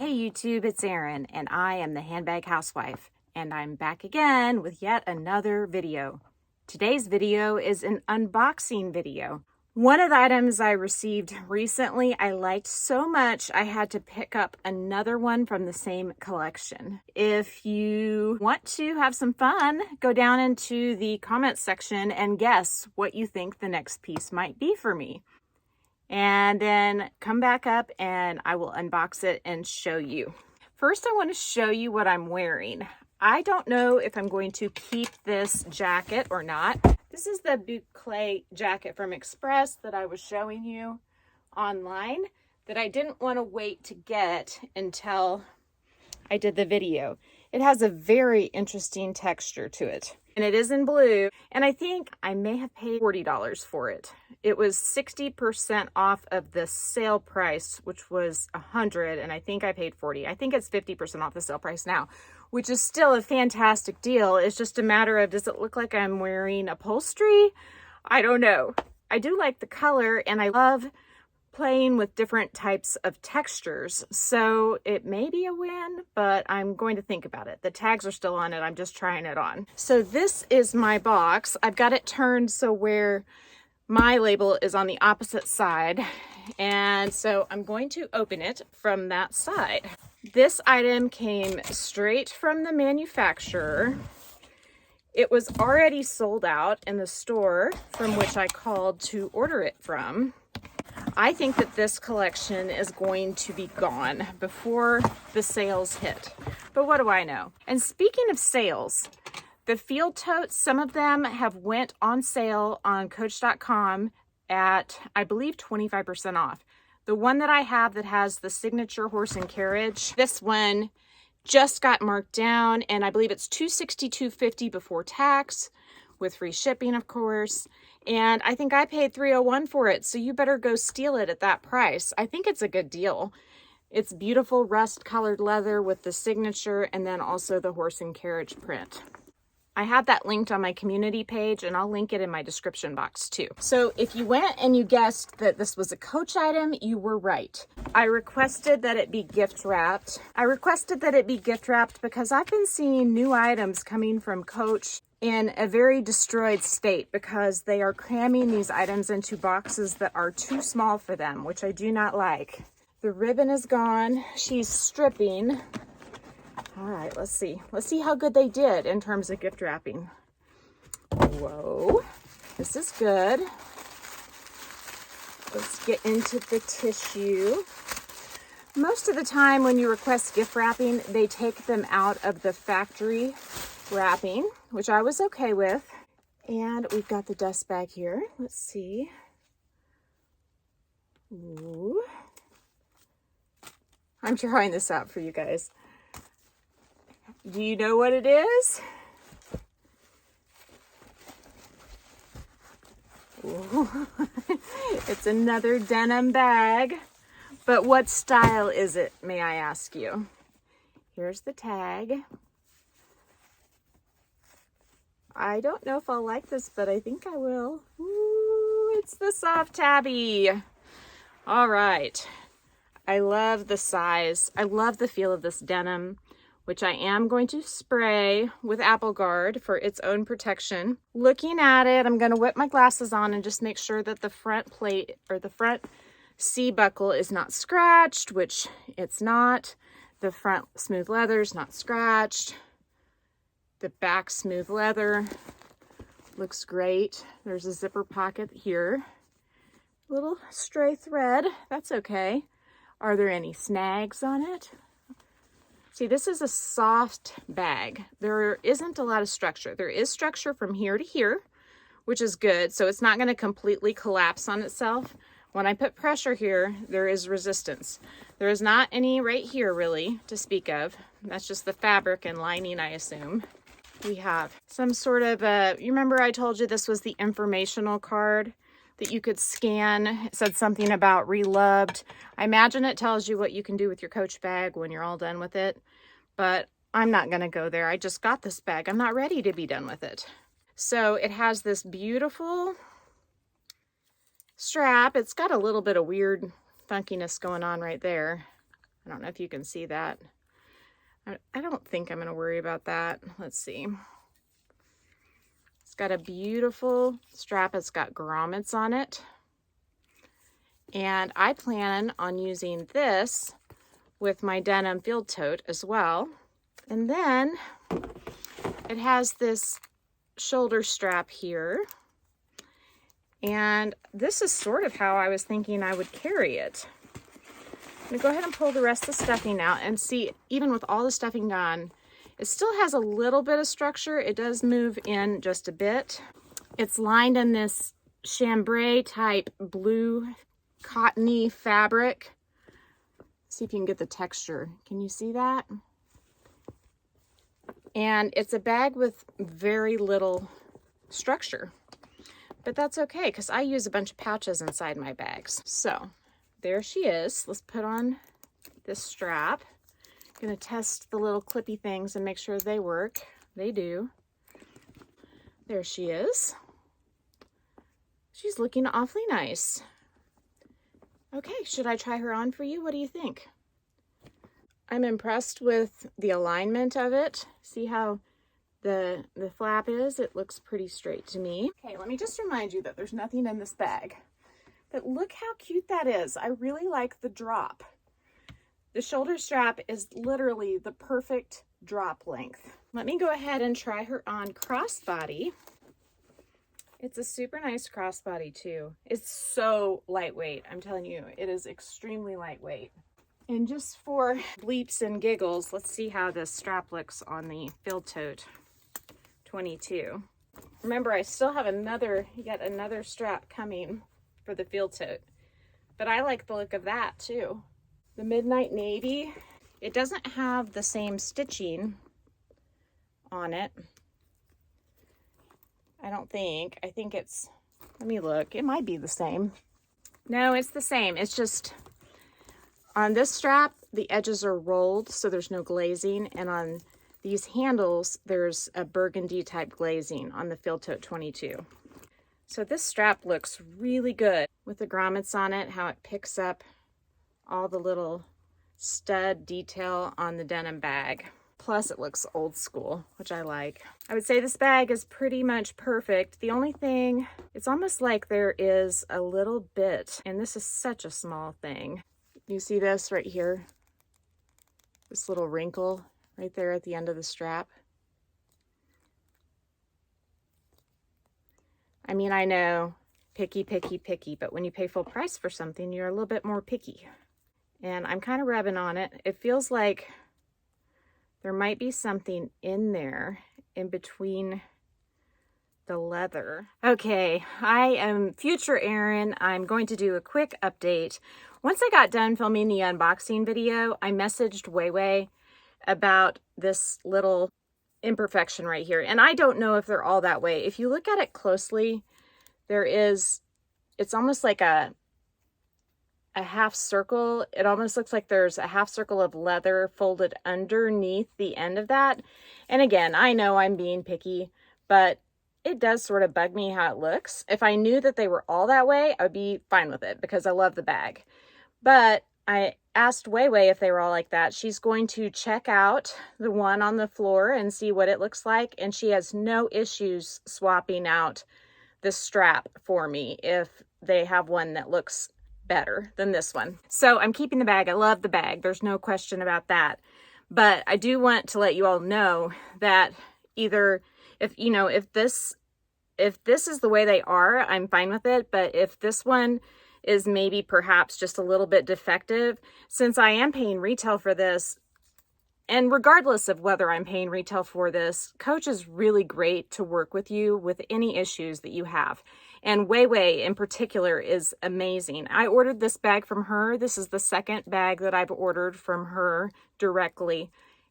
Hey YouTube, it's Erin, and I am the Handbag Housewife, and I'm back again with yet another video. Today's video is an unboxing video. One of the items I received recently I liked so much I had to pick up another one from the same collection. If you want to have some fun, go down into the comments section and guess what you think the next piece might be for me. And then come back up and I will unbox it and show you. First, I want to show you what I'm wearing. I don't know if I'm going to keep this jacket or not. This is the Boucle Jacket from Express that I was showing you online that I didn't want to wait to get until I did the video. It has a very interesting texture to it. And it is in blue, and I think I may have paid $40 for it. It was 60% off of the sale price, which was $100, and I think I paid $40. I think it's 50% off the sale price now, which is still a fantastic deal. It's just a matter of, does it look like I'm wearing upholstery? I don't know. I do like the color, and I love playing with different types of textures, so it may be a win, but I'm going to think about it. The tags are still on it. I'm just trying it on. So this is my box. I've got it turned so where my label is on the opposite side, and so I'm going to open it from that side. This item came straight from the manufacturer. It was already sold out in the store from which I called to order it from. I think that this collection is going to be gone before the sales hit. But what do I know? And speaking of sales, the field totes, some of them have went on sale on Coach.com at, I believe, 25% off. The one that I have that has the signature horse and carriage, this one just got marked down, and I believe it's $262.50 before tax, with free shipping, of course. And I think I paid $301 for it, so you better go steal it at that price. I think it's a good deal. It's beautiful rust-colored leather with the signature and then also the horse and carriage print. I have that linked on my community page, and I'll link it in my description box too. So if you went and you guessed that this was a Coach item, you were right. I requested that it be gift wrapped. Because I've been seeing new items coming from Coach in a very destroyed state because they are cramming these items into boxes that are too small for them, which I do not like. The ribbon is gone. She's stripping. All right, let's see. Let's see how good they did in terms of gift wrapping. Whoa, this is good. Let's get into the tissue. Most of the time when you request gift wrapping, they take them out of the factory wrapping, which I was okay with. And we've got the dust bag here. Let's see. Ooh. I'm trying this out for you guys. Do you know what it is? Ooh. It's another denim bag. But what style is it, may I ask you? Here's the tag. I don't know if I'll like this, but I think I will. Ooh, it's the Soft Tabby. All right. I love the size. I love the feel of this denim, which I am going to spray with Apple Guard for its own protection. Looking at it, I'm going to whip my glasses on and just make sure that the front plate or the front C buckle is not scratched, which it's not. The front smooth leather is not scratched. The back smooth leather looks great. There's a zipper pocket here. Little stray thread, that's okay. Are there any snags on it? See, this is a soft bag. There isn't a lot of structure. There is structure from here to here, which is good. So it's not going to completely collapse on itself. When I put pressure here, there is resistance. There is not any right here really to speak of. That's just the fabric and lining, I assume. We have some sort of you remember I told you this was the informational card that you could scan. It said something about reloved. I imagine it tells you what you can do with your Coach bag when you're all done with it, but I'm not gonna go there. I just got this bag. I'm not ready to be done with it. So it has this beautiful strap. It's got a little bit of weird funkiness going on right there. I don't know if you can see that. I don't think I'm going to worry about that. Let's see. It's got a beautiful strap. It's got grommets on it. And I plan on using this with my denim field tote as well. And then it has this shoulder strap here. And this is sort of how I was thinking I would carry it. I'm gonna go ahead and pull the rest of the stuffing out and see, even with all the stuffing gone, it still has a little bit of structure. It does move in just a bit. It's lined in this chambray type blue cottony fabric. See if you can get the texture. Can you see that? And it's a bag with very little structure, but that's okay because I use a bunch of pouches inside my bags. So there she is. Let's put on this strap. I'm gonna test the little clippy things and make sure they work. They do. There she is. She's looking awfully nice. Okay, should I try her on for you? What do you think? I'm impressed with the alignment of it. See how the flap is? It looks pretty straight to me. Okay, let me just remind you that there's nothing in this bag. But look how cute that is. I really like the drop. The shoulder strap is literally the perfect drop length. Let me go ahead and try her on crossbody. It's a super nice crossbody too. It's so lightweight. I'm telling you, it is extremely lightweight. And just for bleeps and giggles, let's see how this strap looks on the field tote 22. Remember, I still have yet another strap coming for the field tote, but I like the look of that too. The midnight navy, it doesn't have the same stitching on it. I don't think. I think it's, let me look. It might be the same. No, it's the same. It's just on this strap, the edges are rolled, so there's no glazing. And on these handles, there's a burgundy type glazing on the field tote 22. So this strap looks really good with the grommets on it, how it picks up all the little stud detail on the denim bag. Plus it looks old school, which I like. I would say this bag is pretty much perfect. The only thing, it's almost like there is a little bit, and this is such a small thing. You see this right here? This little wrinkle right there at the end of the strap. I mean, I know, picky, picky, picky, but when you pay full price for something, you're a little bit more picky. And I'm kind of rubbing on it. It feels like there might be something in there in between the leather. Okay, I am future Erin. I'm going to do a quick update. Once I got done filming the unboxing video, I messaged Wei Wei about this little imperfection right here. And I don't know if they're all that way. If you look at it closely, it's almost like a half circle. It almost looks like there's a half circle of leather folded underneath the end of that. And again, I know I'm being picky, but it does sort of bug me how it looks. If I knew that they were all that way, I would be fine with it because I love the bag. But I asked Wei Wei if they were all like that. She's going to check out the one on the floor and see what it looks like. And she has no issues swapping out the strap for me if they have one that looks better than this one. So I'm keeping the bag. I love the bag. There's no question about that. But I do want to let you all know that either if this is the way they are, I'm fine with it. But if this one is maybe perhaps just a little bit defective, since I am paying retail for this, and regardless of whether I'm paying retail for this, Coach is really great to work with you with any issues that you have. And Wei Wei in particular is amazing. I ordered this bag from her. This is the second bag that I've ordered from her directly.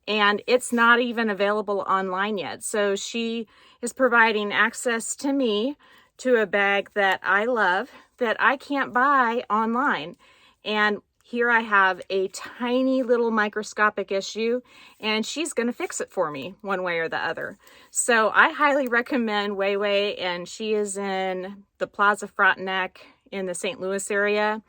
And it's not even available online yet. So she is providing access to me to a bag that I love that I can't buy online. And here I have a tiny little microscopic issue, and she's going to fix it for me one way or the other. So I highly recommend Wei Wei, and she is in the Plaza Frontenac in the St. Louis area.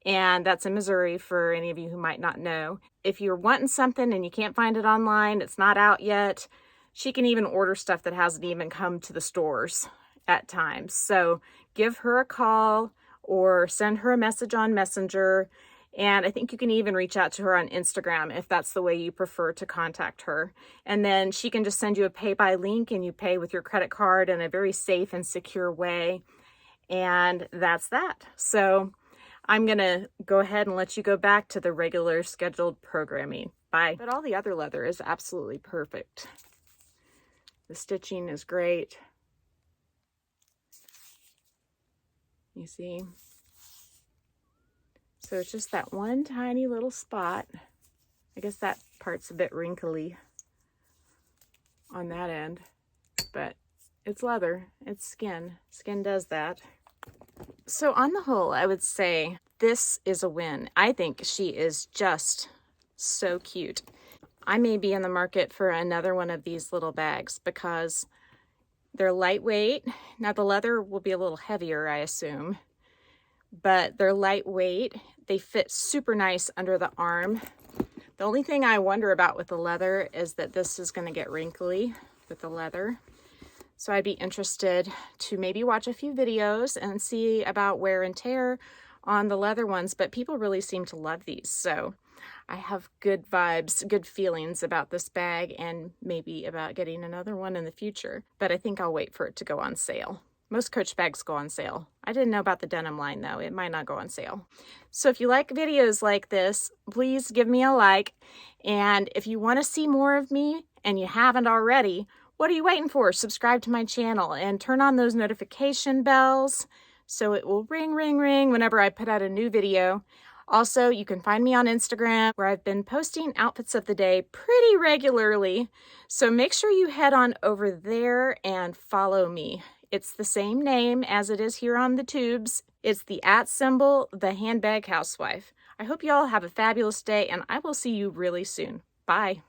and that's in Missouri for any of you who might not know. If you're wanting something and you can't find it online, it's not out yet, she can even order stuff that hasn't even come to the stores at times. So give her a call or send her a message on Messenger. And I think you can even reach out to her on Instagram if that's the way you prefer to contact her. And then she can just send you a pay by link and you pay with your credit card in a very safe and secure way. And that's that. So I'm gonna go ahead and let you go back to the regular scheduled programming. Bye. But all the other leather is absolutely perfect. The stitching is great. You see? So it's just that one tiny little spot. I guess that part's a bit wrinkly on that end, but it's leather, it's skin. Skin does that. So on the whole, I would say this is a win. I think she is just so cute. I may be in the market for another one of these little bags because they're lightweight. Now the leather will be a little heavier, I assume, but they're lightweight. They fit super nice under the arm. The only thing I wonder about with the leather is that this is going to get wrinkly with the leather. So I'd be interested to maybe watch a few videos and see about wear and tear on the leather ones, but people really seem to love these. So I have good vibes, good feelings about this bag and maybe about getting another one in the future, but I think I'll wait for it to go on sale. Most Coach bags go on sale. I didn't know about the denim line though. It might not go on sale. So if you like videos like this, please give me a like. And if you want to see more of me and you haven't already, what are you waiting for? Subscribe to my channel and turn on those notification bells so it will ring, ring, ring whenever I put out a new video. Also, you can find me on Instagram where I've been posting outfits of the day pretty regularly. So make sure you head on over there and follow me. It's the same name as it is here on the tubes. It's the @ the handbag housewife. I hope you all have a fabulous day and I will see you really soon. Bye.